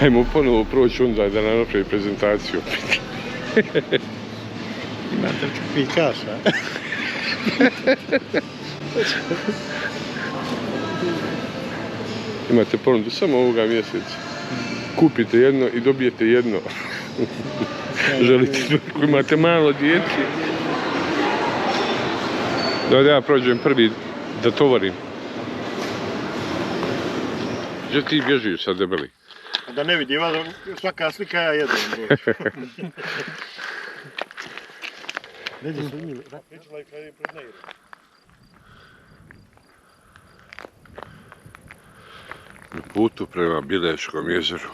Ajmo ponovo proći onda da nam napravi prezentaciju. Imate čupikaš, a? Imate ponudu samo ovoga mjeseca. Kupite jedno i dobijete jedno. Želite, ako imate malo djeci. Da ja prođem prvi da tovarim. Gdje ti bježiš sad, debeli? Da ne vidi, svaka slika ja jedem. Neđe su njih, pričala i kada je pred nejde. Na putu prema Bileškom jezeru.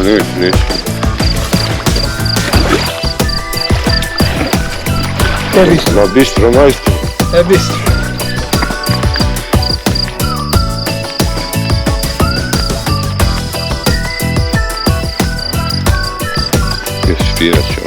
Neću. Bistro. Bistro, majstor. Bistro. Jesi firat će.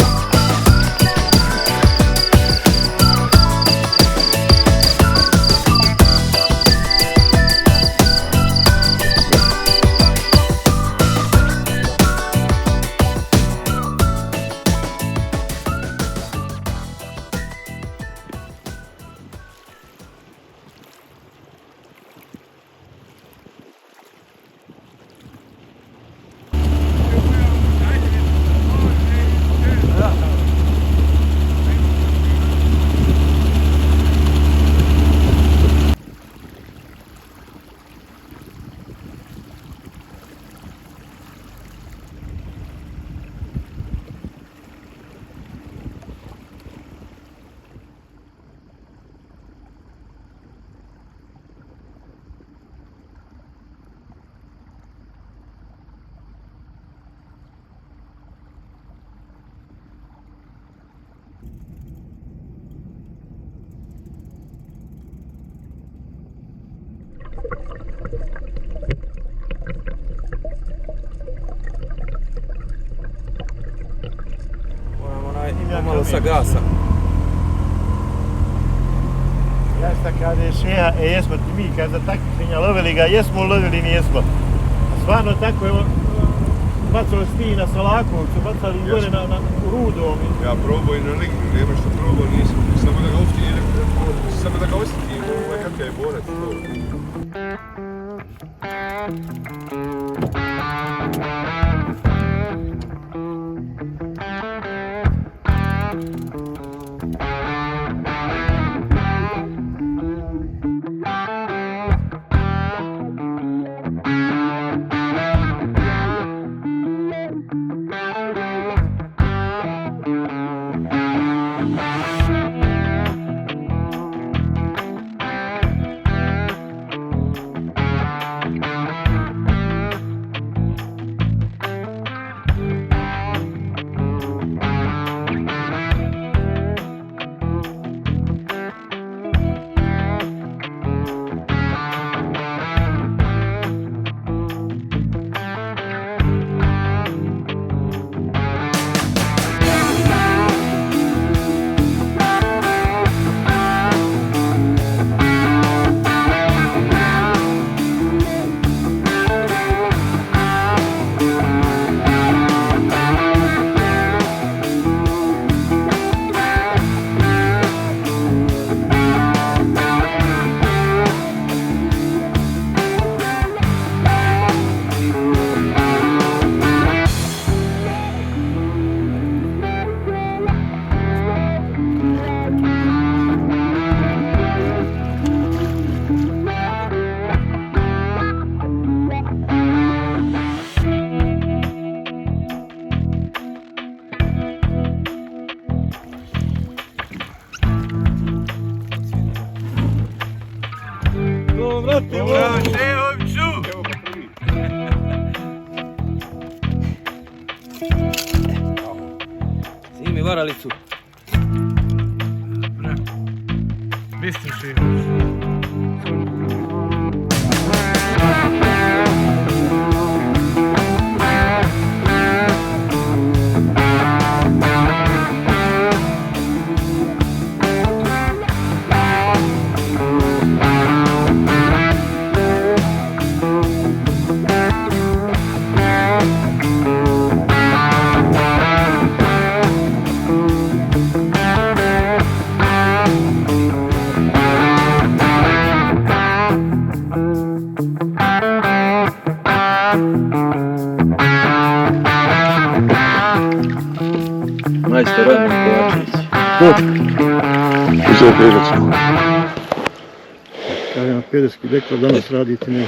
Malo sa gasa. Jasta kada je šeha, jesmo ti mi kad za takmičenja lovili ga, jesmo lovili, nijesmo. A stvarno tako je bacali sti na Solakovcu, bacali gore na Rudom. Ja probao i na Lignu, nema što probao, nisam. Samo da ga osjetim, kakav je borac. Snimi varalicu. Bistro še. Majstor Radnik Kovačević. Uzeo Pedersku. Kažem, pederski dekla danas radite ne.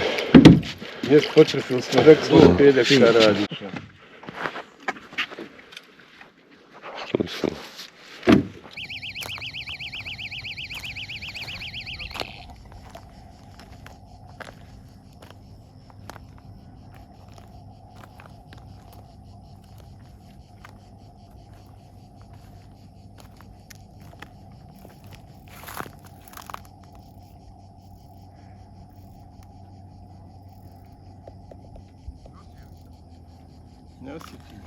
Jes počekali smo, rekli smo pedek šta radi. Ne osjetim.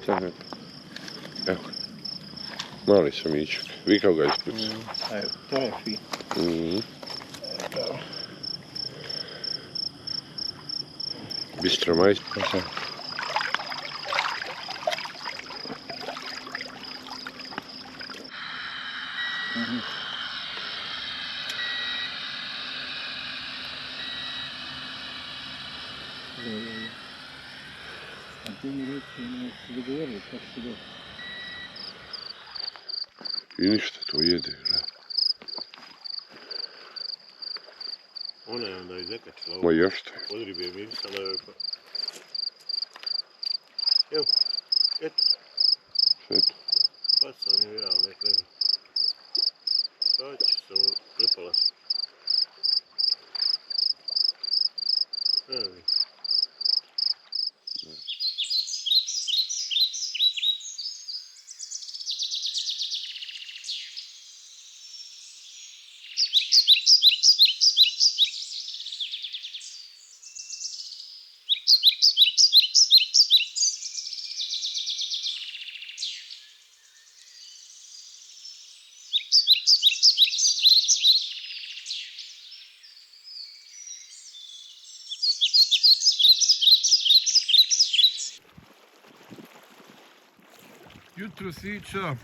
Sad, evo, mali samičak, vi kao ga ispucao. Evo, to je fin. Bistro majstor. I ništa, to jede. Ona je onda izekačila ovo. Ma još što je. Od ribe mirisala je pa... Evo, eto, Eto. bacam ju ja, nek nego. Sad će se ovo prepala se. Evo mi. Jutro svića.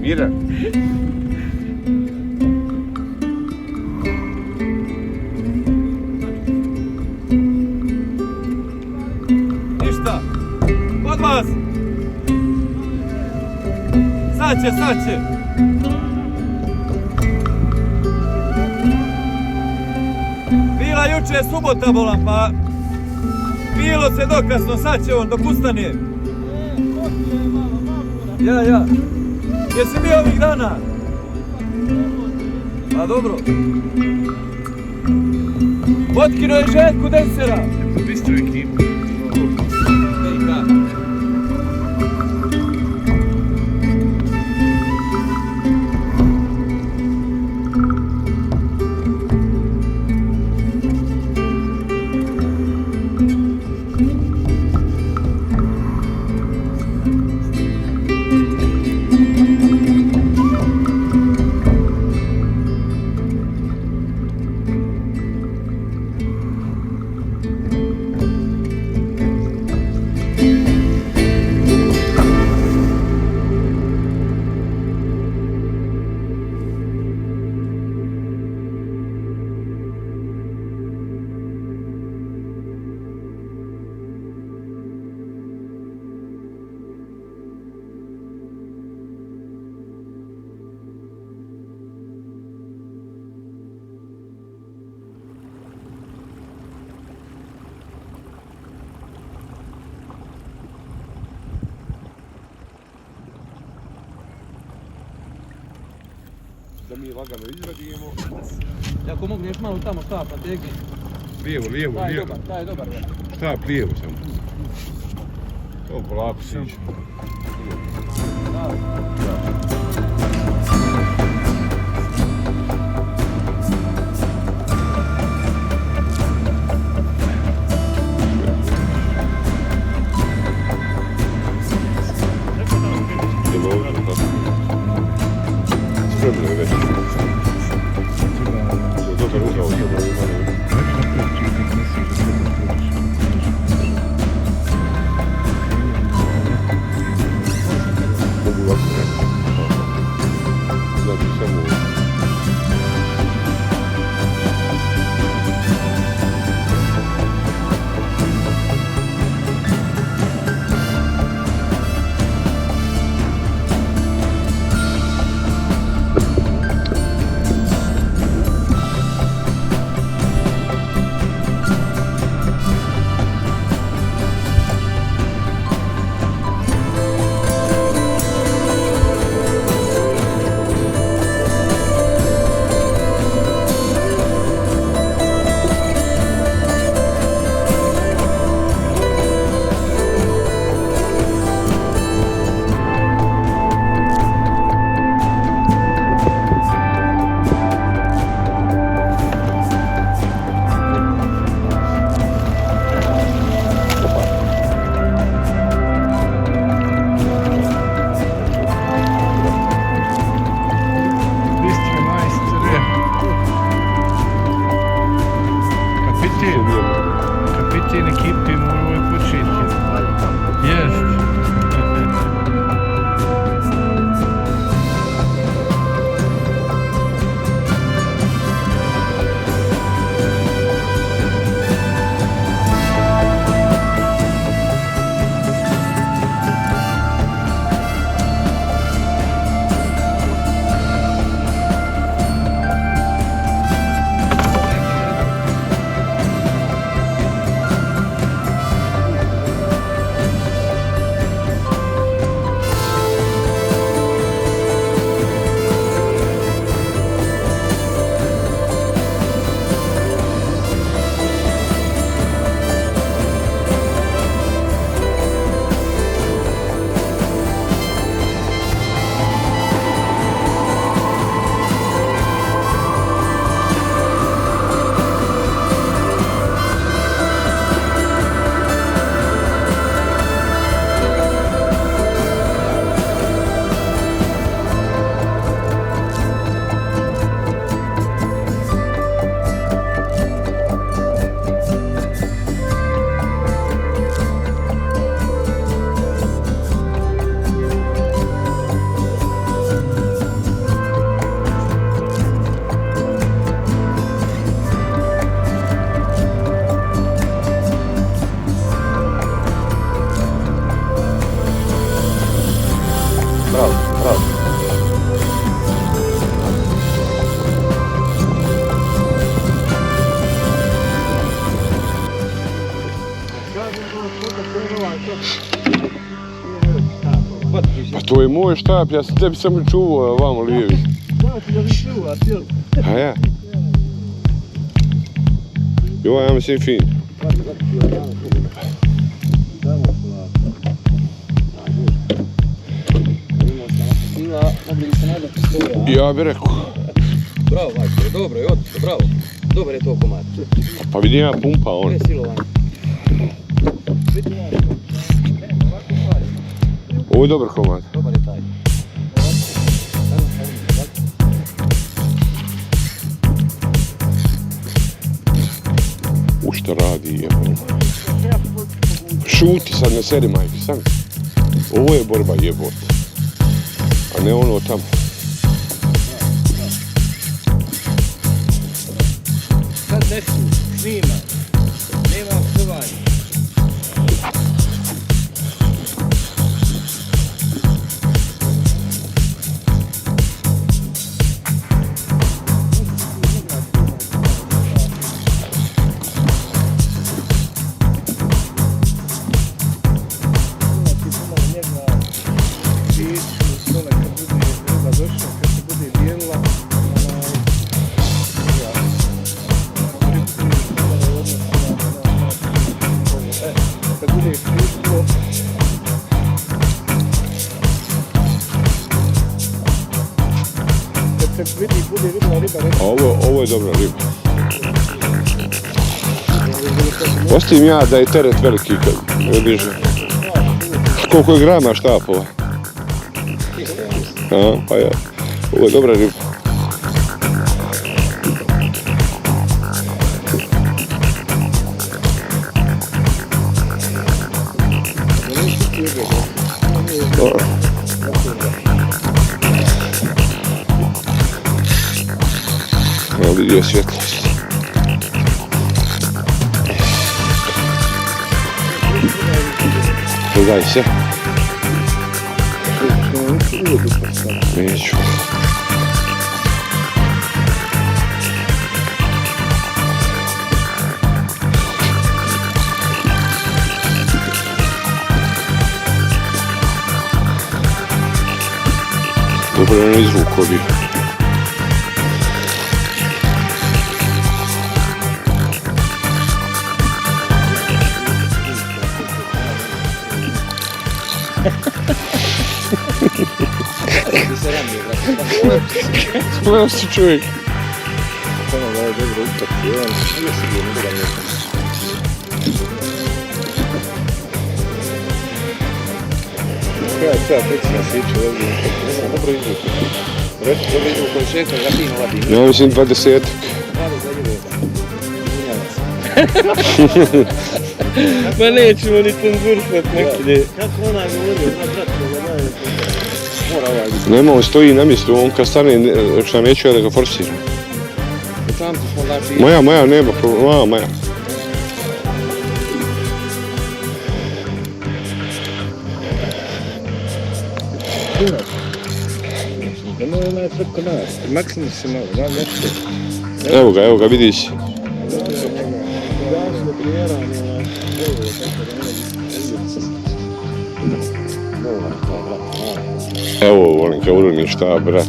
Miran. Ništa. Kod vas. Sad će. Bila juče subota bolam, pa bilo se dokasno, sad će on dok ustane. Ja. Jesi bio ovih dana? Pa dobro. Otkino je Željku Densera. Bistro ekipa. Da mi lagano izradimo. Ako mogneš malo tamo štapa, tegni. Lijevo. Taj je dobar. Štap lijevo samo. To polako siđe. Spremno je već. To je moj štap, ja sam tebi samo čuvao vamo lijevi. Znao ti da mi čuva, cijel. A ja? I ovaj ja mislim fin. Ja bi rekao. Bravo, majstore, dobro je, odlično, bravo. Dobar je to komad. Pa vidim ja pumpa on. Ne silovanje. Ovo je dobar komad. Dobar je taj. U što radi je. Šuti sad, ne seri majke, sam. Ovo je borba jebot. A ne ono tamo. Sad neću, snima. Nema psovanja. Ovo je dobra riba. Ostavim ja da je teret veliki kad ne diže. Koliko je grama štapova? A, pa ja. Ovo je dobra riba. Evo vidio svjetlost. Gledaj se. Neću. Dobro je ono izvuko bi. Gledao si čovjek. Ja mislim 20. Ma nećemo ni cenzurisat nekde. Kako ona govorio, ona kratko ga daje. Nema, on stoji na mjestu, on kad stane, šta neću ja da ga forsiram. Sam smo znači... Maja, nema problema, Maja. Ono je onaj preko nas, maknimo se malo, da nešto. Evo ga, vidiš. Evo, volim kad uroni šta, brat.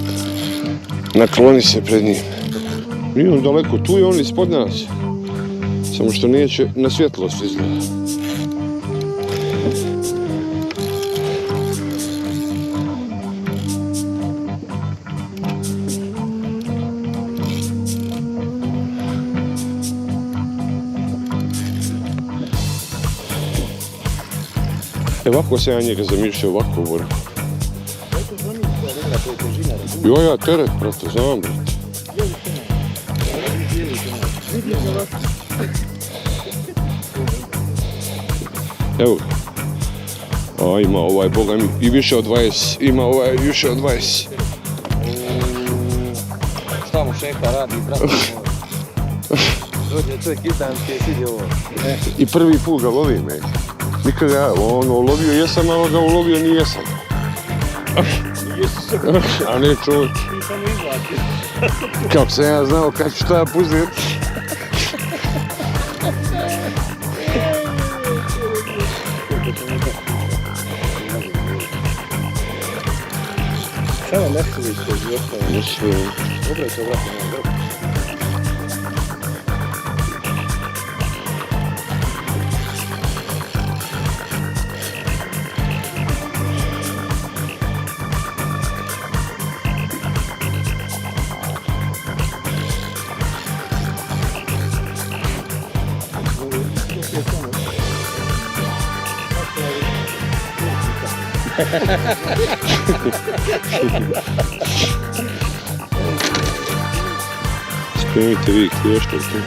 Nakloni se pred njim. Nije on daleko, tu je on ispod nas. Samo što neće na svjetlost izgleda. Ovako se ja njega zamišljao, ovako volim. Joj, ja teret, brate, znam, brate. Evo ga. A, ima ovaj, boga mi, i više od 20. Ima ovaj, više od 20. Šta mu šeha radi, brate? Dođe čovjek izdanski i sidi ovo. I prvi put ga lovim, ej. Nikad ga, ono, ulovio jesam, ali ga ulovio nijesam. A ne čovječ. Kako sam ja znao kad ću šta puzit. Samo nešto više i ostalo. Mislim, Dobro je to vratno na vrh. spremite vi klješta tu.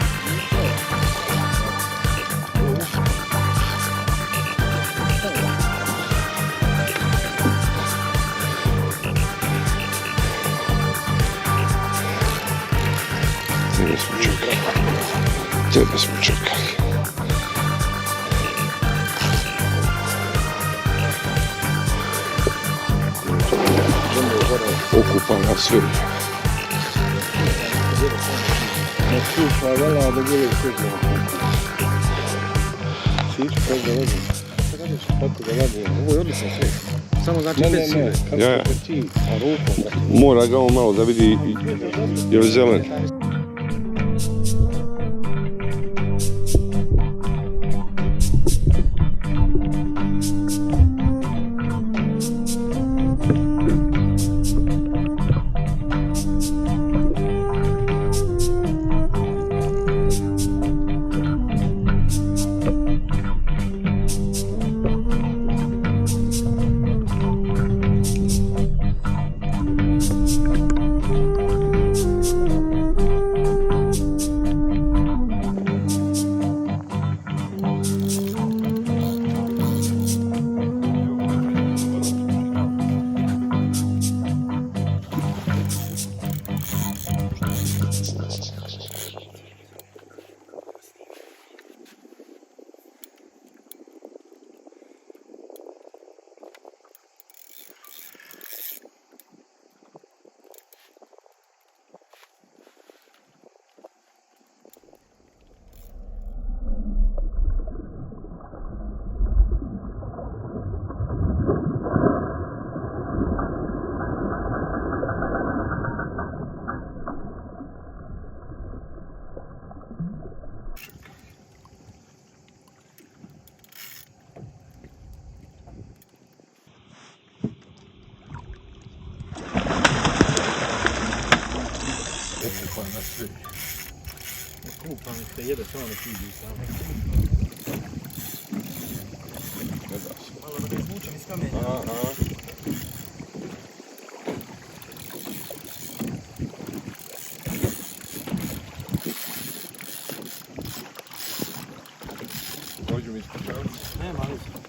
Tebe smo čekali. Okupana svirja. Ne sluša, vela da bude kužno. Siš, kako da vodim. Šta radiš? Kako da vodim? Ovo je odlično sve. Samo znači bez sile. Kako Ja. se trči sa rukom. Mora ga on malo da vidi je li zelen. Kupam se, jede samo sidi samo. Malo da ga izvučem iz kamenja. Dođu mi ispod žavno. Nema, ali su.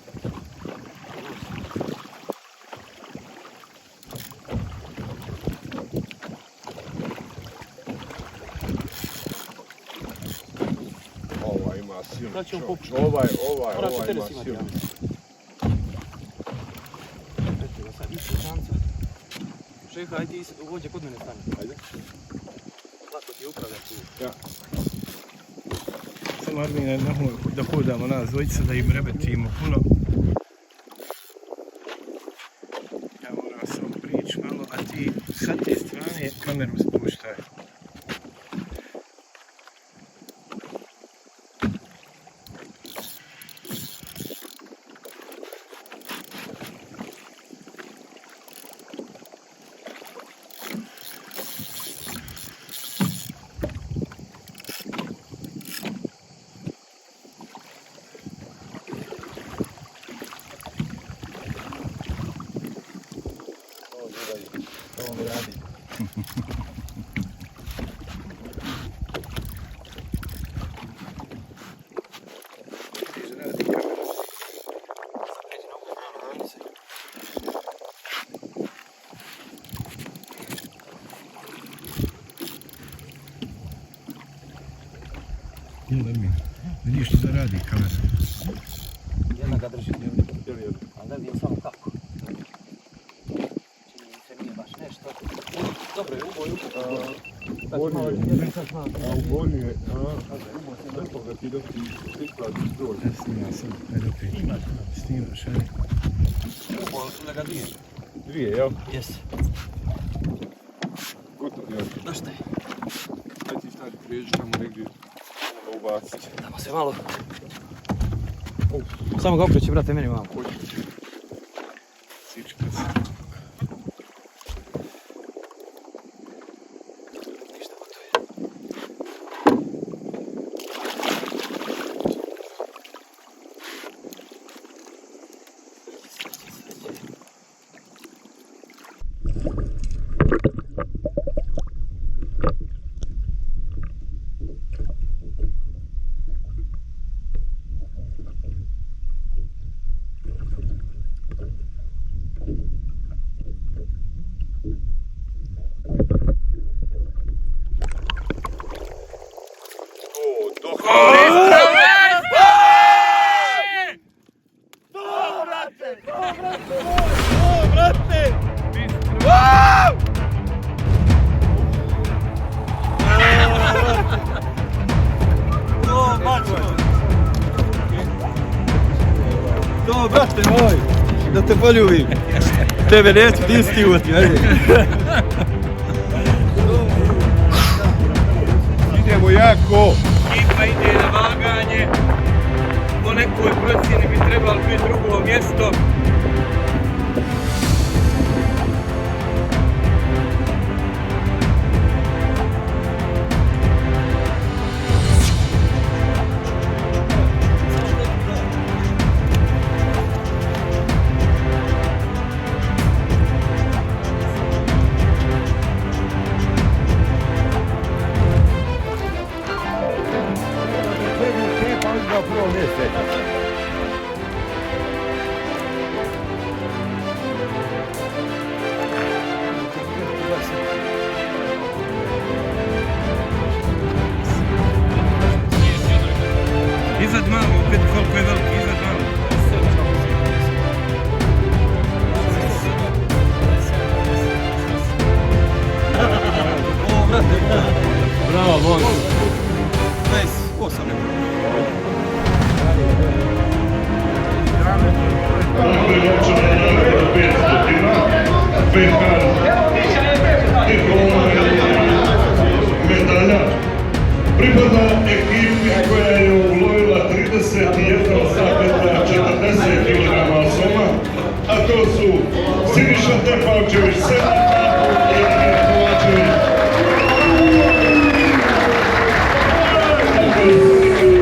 Ovaj ima silni Sad ćemo čovječ. pokušati. Ovaj Mora ima 40 imati, silni. ja. Eto ga sad, isto šanca. Šeha, ajde ti uvođe kod mene stanje. Ajde. Lako ti je upravljati. Ja. Samo Armine, da hodamo nas dvojica, da im rebetimo puno. Ja moram samo prići malo, a ti sa te strane kameru spuštaj. Ovo mi radi. Vidiš što zaradi kamera. Jedna ga drži. Ali ne vidim samo kako. Čini mi se nije baš nešto. Dobro je, uboju. U bolju je, lepo ga ti dok ti isplatiš dođe. Ja snimam sam, ajde opet. Snimaš, ajde. Uboju da ga dvije. Dvije, jel? Jes. Da šta je? Ajde ti stari prijeđi tamo negdje ubaciti. Damo se malo. Samo ga okreći, brate, meni malo. Sička se. Ništa gotovo. To, brate moj, da te poljubim. Tebe neću, ti si ti uvati, ajde. Idemo jako. Ekipa ide na vaganje. Po nekoj procjeni bi trebalo biti drugo mjesto. Iznad malo, opet koliko je veliki, iznad malo. Bravo, Bog. 28 je. Medalja pripada ekipi koja je ulovila 31,40 kg soma, a to su Siniša Tepavčević, Senata i Emir Kovačević.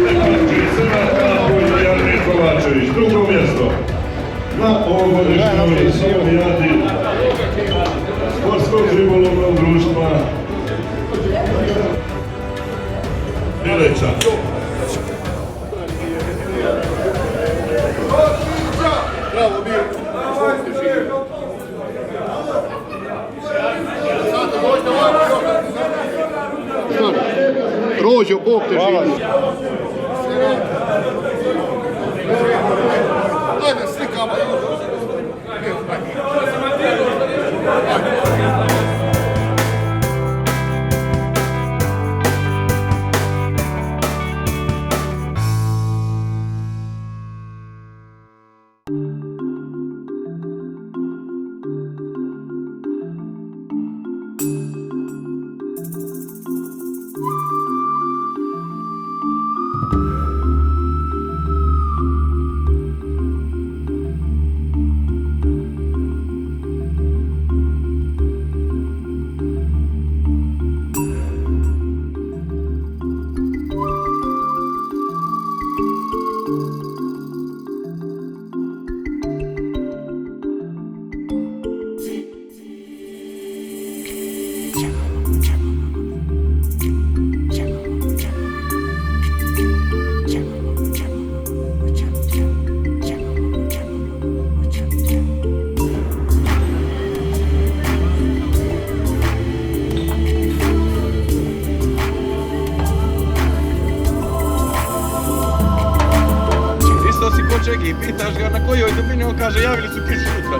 Tepavčević, Senata i Emir Kovačević. Drugo mjesto na ovogodišnjoj somijadi Sportskog ribolovnog društva Bileća. Bravo, Mir. Rođo, Bog te živi. Ajde, slikamo. I pitaš ga na kojoj dubini, on kaže javili su kišu sutra.